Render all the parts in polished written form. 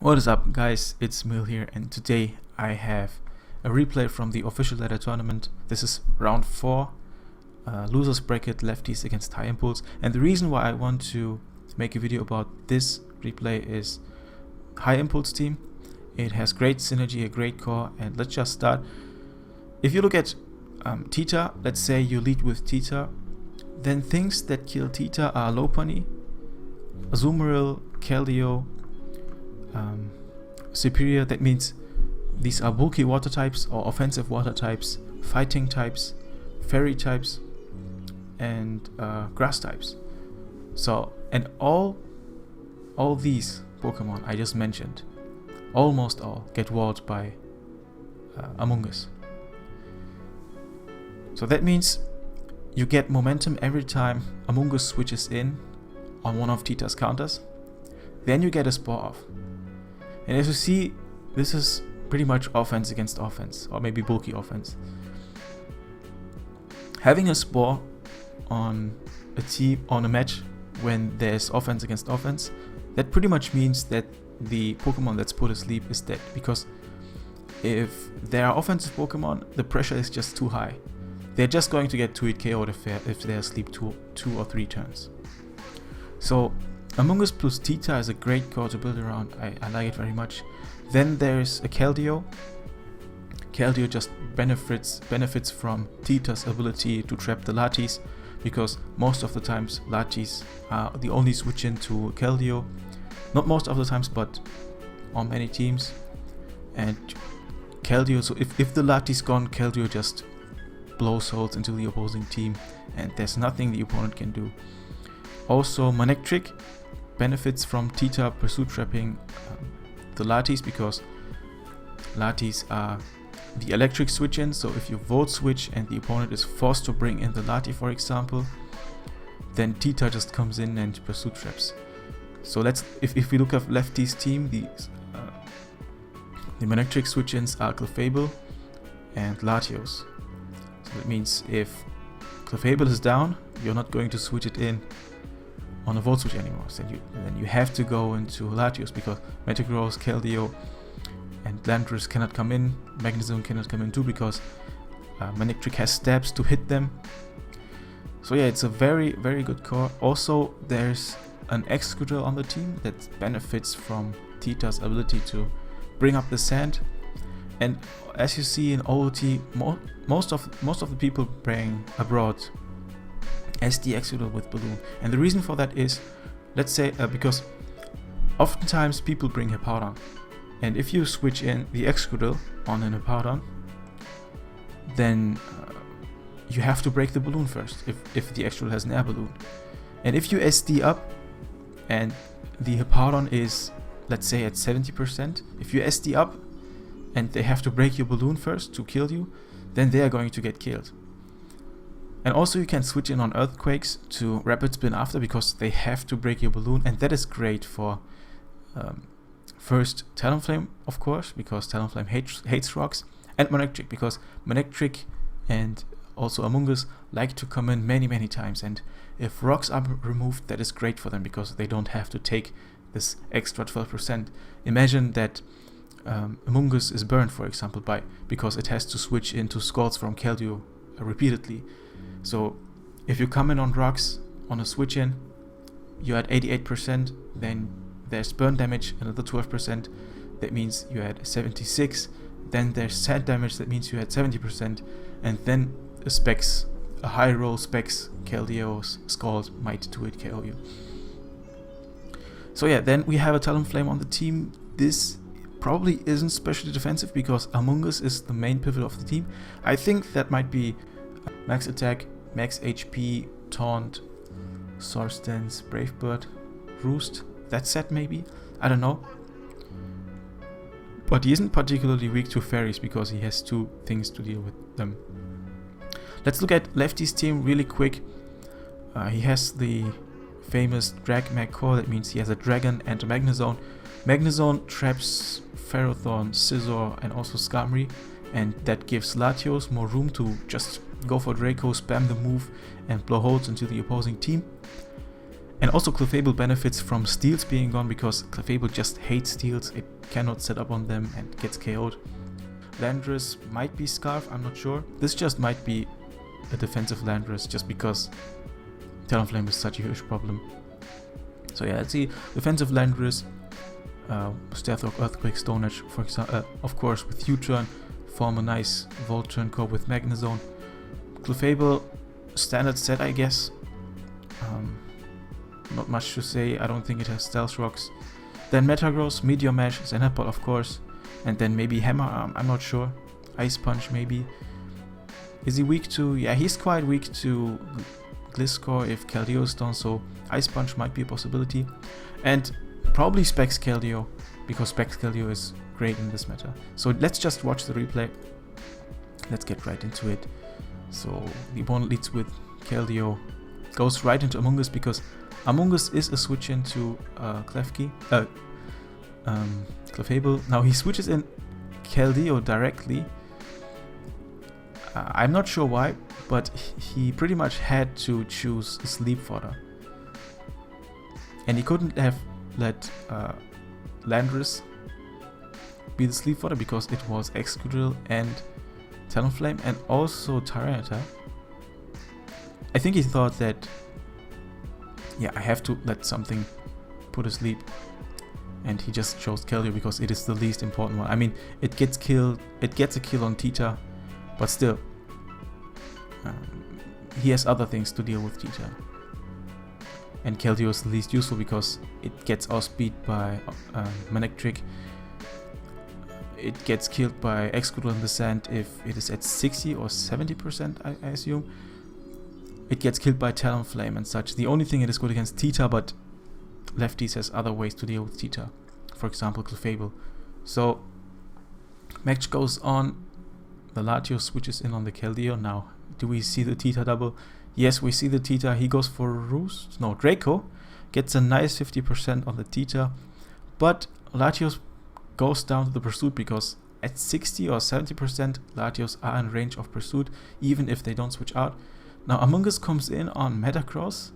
What is up, guys? It's Mil here, and today I have a replay from the official ladder tournament. This is round 4, losers bracket, Leftiez against High Impulse. And the reason why I want to make a video about this replay is High Impulse team. It has great synergy, a great core, and let's just start. If you look at Tita, let's say you lead with Tita, then things that kill Tita are Lopunny, Azumarill, Keldeo, Superior. That means these are bulky water types or offensive water types, fighting types, fairy types, and grass types. So, and all these Pokemon I just mentioned, almost all, get walled by Amoonguss. So that means you get momentum every time Amoonguss switches in on one of Tita's counters. Then you get a Spore off. And as you see, this is pretty much offense against offense, or maybe bulky offense. Having a Spore on a team, on a match, when there's offense against offense, that pretty much means that the Pokemon that's put asleep is dead. Because if there are offensive Pokemon, the pressure is just too high. They're just going to get 2-hit KO'd if they're asleep 2 or 3 turns. So Amoonguss plus Tita is a great core to build around. I like it very much. Then there's a Keldeo. Keldeo just benefits from Tita's ability to trap the Latias, because most of the times Latias are the only switch into Keldeo. Not most of the times, but on many teams. And Keldeo, so if the Lati's gone, Keldeo just blows holes into the opposing team, and there's nothing the opponent can do. Also, Manectric benefits from Tita pursuit trapping the Latias, because Latias are the electric switch-in. So if you volt switch and the opponent is forced to bring in the Lati, for example, then Tita just comes in and pursuit traps. So if we look at Leftiez team, the Manectric switch-ins are Clefable and Latios. So that means if Clefable is down, you're not going to switch it in on a volt switch anymore. So then you have to go into Latios, because Metagross, Keldeo, and Landorus cannot come in. Magnezone cannot come in too, because Manectric has stabs to hit them. So yeah, it's a very, very good core. Also, there's an Excadrill on the team that benefits from Tita's ability to bring up the sand. And as you see in OLT, most of the people playing abroad SD Excadrill with Balloon. And the reason for that is, let's say, because oftentimes people bring Hippowdon, and if you switch in the Excadrill on an Hippowdon, then you have to break the balloon first if the Excadrill has an air balloon. And if you SD up and the Hippowdon is, let's say, at 70%, if you SD up and they have to break your balloon first to kill you, then they are going to get killed. And also you can switch in on Earthquakes to Rapid Spin after, because they have to break your balloon, and that is great for first Talonflame, of course, because Talonflame hates rocks, and Manectric, because Manectric and also Amoonguss like to come in many times, and if rocks are removed, that is great for them, because they don't have to take this extra 12%. Imagine that Amoonguss is burned, for example, because it has to switch into Scalds from Keldeo repeatedly. So if you come in on rocks on a switch in, you're at 88%, then there's burn damage, another 12%, that means you're at 76%, then there's sand damage, that means you're at 70%, and then a high roll specs, Keldeo's Scald might 2-hit KO you. So yeah, then we have a Talonflame on the team. This probably isn't specially defensive, because Amoonguss is the main pivot of the team. I think that might be max attack, max HP, taunt, Source Dance, Brave Bird, Roost, that set maybe? I don't know. But he isn't particularly weak to fairies, because he has 2 things to deal with them. Let's look at Leftiez team really quick. He has the famous Drag Mag core, that means he has a Dragon and a Magnezone. Magnezone traps Ferrothorn, Scizor, and also Skarmory, and that gives Latios more room to just go for Draco, spam the move, and blow holes into the opposing team. And also Clefable benefits from steals being gone because Clefable just hates steals. It cannot set up on them and gets KO'd. Landorus might be Scarf, I'm not sure. This just might be a defensive Landorus just because Talonflame is such a huge problem. So yeah, let's see. Defensive Landorus, Stealth Rock, Earthquake, Stone Edge, for example, of course with U-Turn, form a nice Volt Turn combo with Magnezone. Clefable, standard set I guess. Not much to say, I don't think it has Stealth Rocks. Then Metagross, Meteor Mash, Xenapol of course, and then maybe Hammer Arm, I'm not sure. Ice Punch maybe. Is he weak to... yeah, he's quite weak to Gliscor if Keldeo is down, so Ice Punch might be a possibility. And probably Specs Keldeo, because Specs Keldeo is great in this meta. So let's just watch the replay. Let's get right into it. So the opponent leads with Keldeo, goes right into Amoonguss because Amoonguss is a switch into Clefable. Now he switches in Keldeo directly. I'm not sure why, but he pretty much had to choose Sleep Fodder. And he couldn't have let Landorus be the Sleep Fodder because it was Excadrill and Talonflame and also Tyranitar. I think he thought that, yeah, I have to let something put to sleep. And he just chose Keldeo because it is the least important one. I mean, it gets a kill on Tita, but still, he has other things to deal with Tita. And Keldeo is the least useful because it gets outspeed by Manectric. It gets killed by Excadrill in the sand if it is at 60 or 70%, I assume. It gets killed by Talonflame and such. The only thing it is good against Tita, but Leftiez has other ways to deal with Tita. For example, Clefable. So, match goes on. The Latios switches in on the Keldeo. Now, do we see the Tita double? Yes, we see the Tita. He goes for Roost. No, Draco. Gets a nice 50% on the Tita. But Latios goes down to the Pursuit because at 60 or 70%, Latios are in range of Pursuit, even if they don't switch out. Now, Amoonguss comes in on Metagross.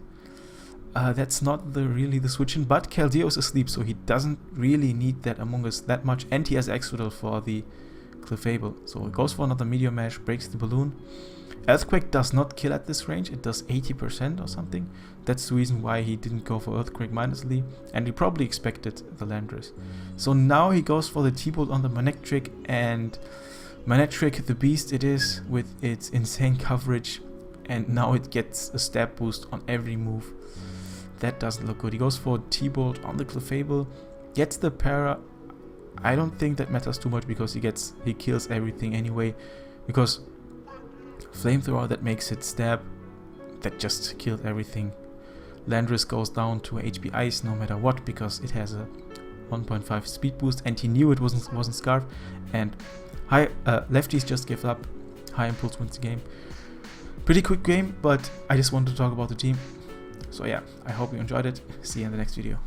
That's not really the switch in, but Keldeo is asleep, so he doesn't really need that Amoonguss that much, and he has Excadrill for the Clefable. So he goes for another Meteor Mash, breaks the balloon. Earthquake does not kill at this range, it does 80% or something. That's the reason why he didn't go for Earthquake mindlessly, and he probably expected the Landorus. So now he goes for the T-Bolt on the Manectric, and Manectric, the beast it is, with its insane coverage, and now it gets a stab boost on every move. That doesn't look good. He goes for T-Bolt on the Clefable, gets the Para. I don't think that matters too much because he kills everything anyway. Because Flamethrower, that makes it stab, that just killed everything. Landorus goes down to HP Ice no matter what because it has a 1.5 speed boost and he knew it wasn't Scarf. And Leftiez just gave up. High Impulse wins the game. Pretty quick game, but I just wanted to talk about the team. So yeah, I hope you enjoyed it. See you in the next video.